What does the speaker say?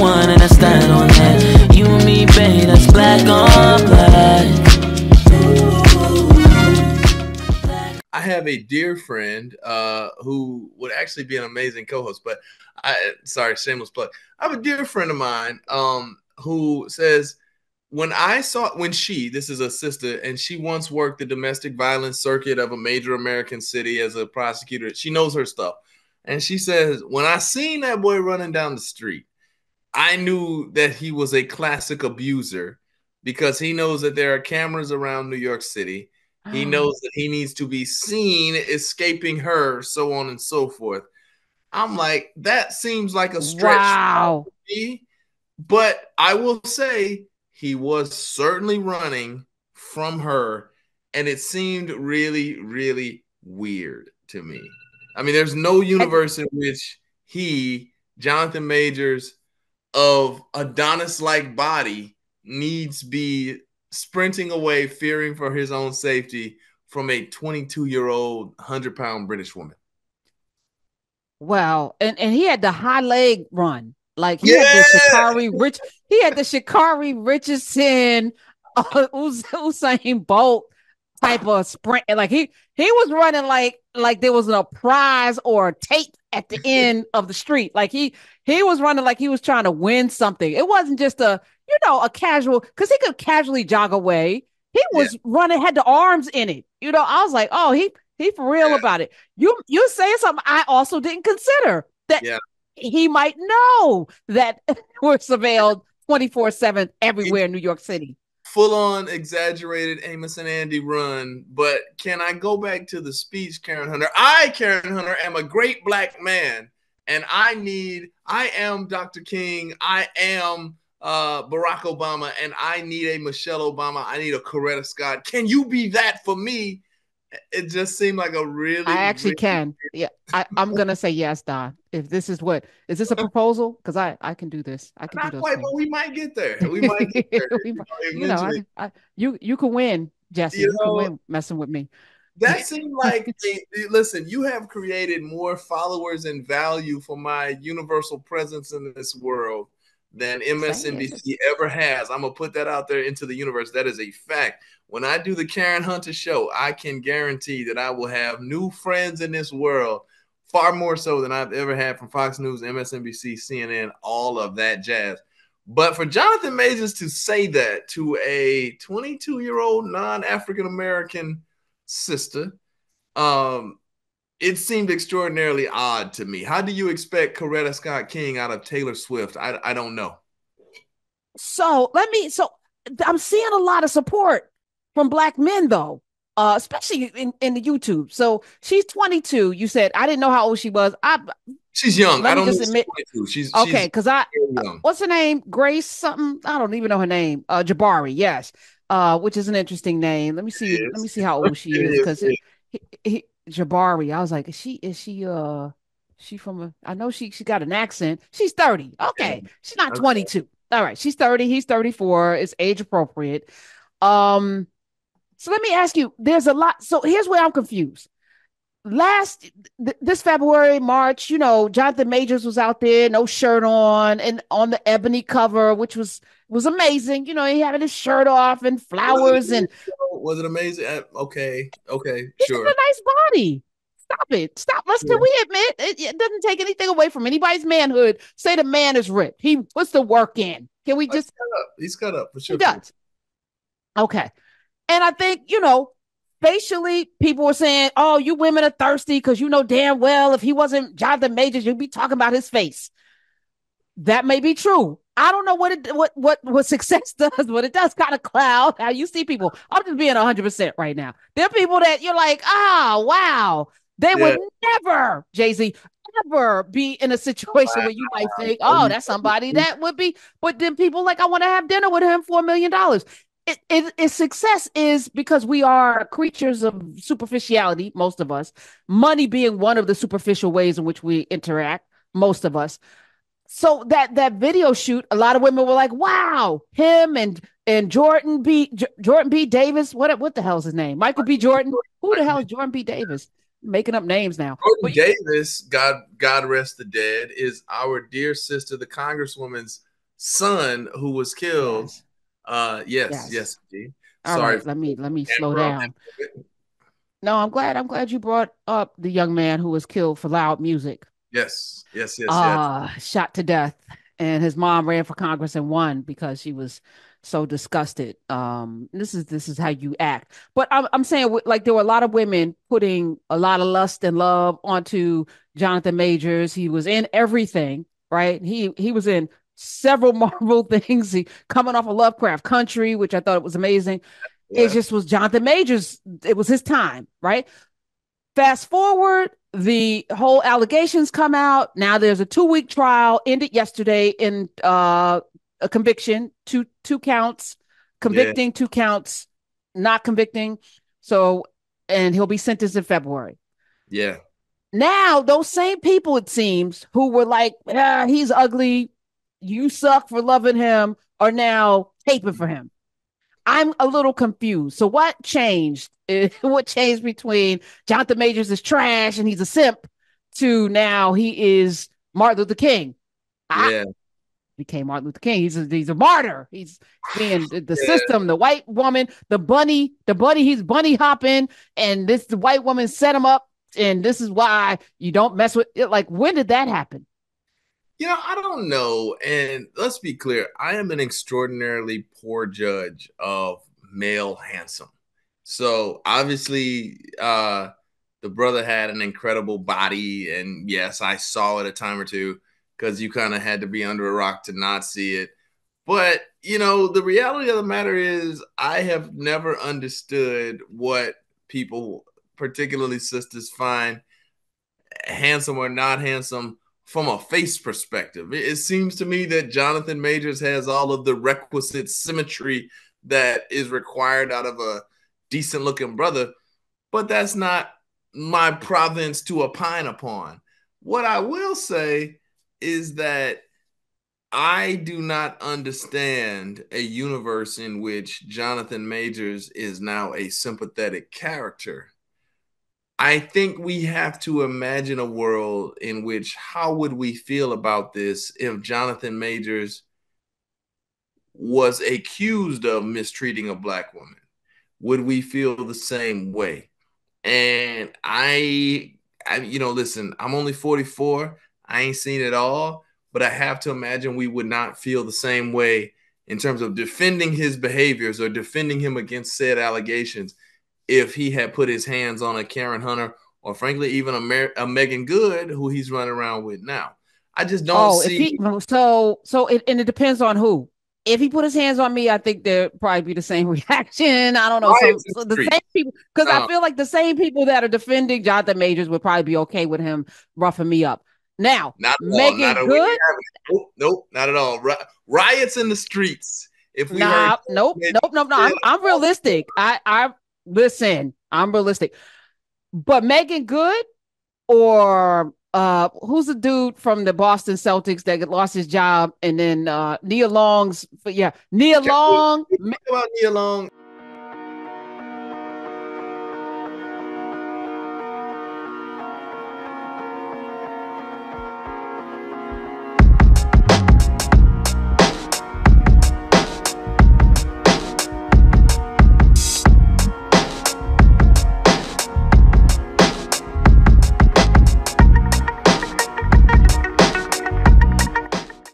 one and I stand on that. You and me, babe, that's black on black. I have a dear friend who would actually be an amazing co-host, but sorry, shameless plug. I have a dear friend of mine who says this is a sister, and she once worked the domestic violence circuit of a major American city as a prosecutor. She knows her stuff. And she says, when I seen that boy running down the street, I knew that he was a classic abuser because he knows that there are cameras around New York City. He knows that he needs to be seen escaping her, so on and so forth. I'm like, that seems like a stretch. Wow. For me, but I will say he was certainly running from her, and it seemed really, really weird to me. I mean, there's no universe in which Jonathan Majors, of Adonis-like body, needs be sprinting away, fearing for his own safety from a 22-year-old, 100-pound British woman. Wow. And he had the high leg run. Like he had the Sha'Carri Richardson, Usain Bolt type of sprint. Like he was running like there was a prize or a tape at the end of the street. Like he was running like he was trying to win something. It wasn't just a casual, because he could casually jog away. He was running, had the arms in it. I was like, oh, he for real about it. You're saying something I also didn't consider, that he might know that we're surveilled 24/7 everywhere in New York City. Full on exaggerated Amos and Andy run. But can I go back to the speech, Karen Hunter? Karen Hunter, am a great black man, and I am Dr. King. I am Barack Obama, and I need a Michelle Obama. I need a Coretta Scott. Can you be that for me? It just seemed like a really. I actually can. Yeah, I'm gonna say yes, Don. If this is this a proposal? Because I can do this. I can Not do those quite, things. but we might get there. We might get there. You can win, Jesse. You can win messing with me. That seemed like, listen, you have created more followers and value for my universal presence in this world than MSNBC ever has. I'm going to put that out there into the universe. That is a fact. When I do the Karen Hunter show, I can guarantee that I will have new friends in this world, far more so than I've ever had from Fox News, MSNBC, CNN, all of that jazz. But for Jonathan Majors to say that to a 22-year-old non-African-American sister, it seemed extraordinarily odd to me. How do you expect Coretta Scott King out of Taylor Swift? I don't know. So I'm seeing a lot of support from black men, though, especially in the YouTube. So she's 22. You said, I didn't know how old she was. She's young. I don't know. She's okay. Because what's her name? Grace something. I don't even know her name. Jabari. Yes. Which is an interesting name. Let me see. Let me see how old she is. Because Jabari. I was like, is she from I know she got an accent. She's 30. Okay. She's not 22. All right. She's 30. He's 34. It's age appropriate. So let me ask you, there's a lot. So here's where I'm confused. This February, March, Jonathan Majors was out there, no shirt on, and on the Ebony cover, which was amazing. He having his shirt off and flowers. Was it amazing? Okay, he's sure. got a nice body. Stop. Can we admit it doesn't take anything away from anybody's manhood? Say the man is ripped. He puts the work in. Can we just? He's cut up for sure. He does. Okay. And I think, facially, people were saying, oh, you women are thirsty because you know damn well if he wasn't Jonathan Majors, you'd be talking about his face. That may be true. I don't know what success does, but it does kind of cloud how you see people. I'm just being 100% right now. There are people that you're like, wow. They would never, Jay-Z, ever be in a situation where you might think, oh, that's somebody that would be. But then people like, I want to have dinner with him for $1 million. Its success is because we are creatures of superficiality, most of us, money being one of the superficial ways in which we interact, most of us. So that video shoot, a lot of women were like, wow, him and Jordan B. Davis. What the hell is his name? Michael B. Jordan. Who the hell is Jordan B. Davis? Making up names now. Jordan Davis, God rest the dead, is our dear sister, the Congresswoman's son who was killed. Yes. Yes. All Sorry. right, let me slow down. No, I'm glad you brought up the young man who was killed for loud music. Yes. Shot to death. And his mom ran for Congress and won because she was so disgusted. This is how you act. But I'm saying, like, there were a lot of women putting a lot of lust and love onto Jonathan Majors. He was in everything, right? He was in several Marvel things. He coming off of Lovecraft Country, which I thought it was amazing. Yeah. It just was Jonathan Majors. It was his time, right? Fast forward, the whole allegations come out. Now there's a 2-week trial, ended yesterday in a conviction, two counts, convicting, 2 counts, not convicting. So, and he'll be sentenced in February. Yeah. Now, those same people, it seems, who were like, he's ugly, you suck for loving him, are now taping for him. I'm a little confused. So what changed? What changed between Jonathan Majors is trash and he's a simp to now he is Martin Luther King? Yeah. Became Martin Luther King. He's a martyr. He's being the system, the white woman, the bunny, he's bunny hopping, and the white woman set him up, and this is why you don't mess with it. Like, when did that happen? I don't know. And let's be clear, I am an extraordinarily poor judge of male handsome. So obviously, the brother had an incredible body. And yes, I saw it a time or two because you kind of had to be under a rock to not see it. But, the reality of the matter is I have never understood what people, particularly sisters, find handsome or not handsome from a face perspective. It seems to me that Jonathan Majors has all of the requisite symmetry that is required out of a decent looking brother, but that's not my province to opine upon. What I will say is that I do not understand a universe in which Jonathan Majors is now a sympathetic character. I think we have to imagine a world in which how would we feel about this if Jonathan Majors was accused of mistreating a black woman? Would we feel the same way? And listen, I'm only 44. I ain't seen it all, but I have to imagine we would not feel the same way in terms of defending his behaviors or defending him against said allegations if he had put his hands on a Karen Hunter or frankly even a Megan Good who he's running around with now. I just don't see. It depends on who. If he put his hands on me, I think there'd probably be the same reaction. I don't know. The same people, because I feel like the same people that are defending Jonathan Majors would probably be okay with him roughing me up. Now, Megan Good? Nope, not at all. Riots in the streets. If we nope. I'm realistic. Listen, I'm realistic. But Megan Good or who's the dude from the Boston Celtics that lost his job, and then Nia Long. Nia Long.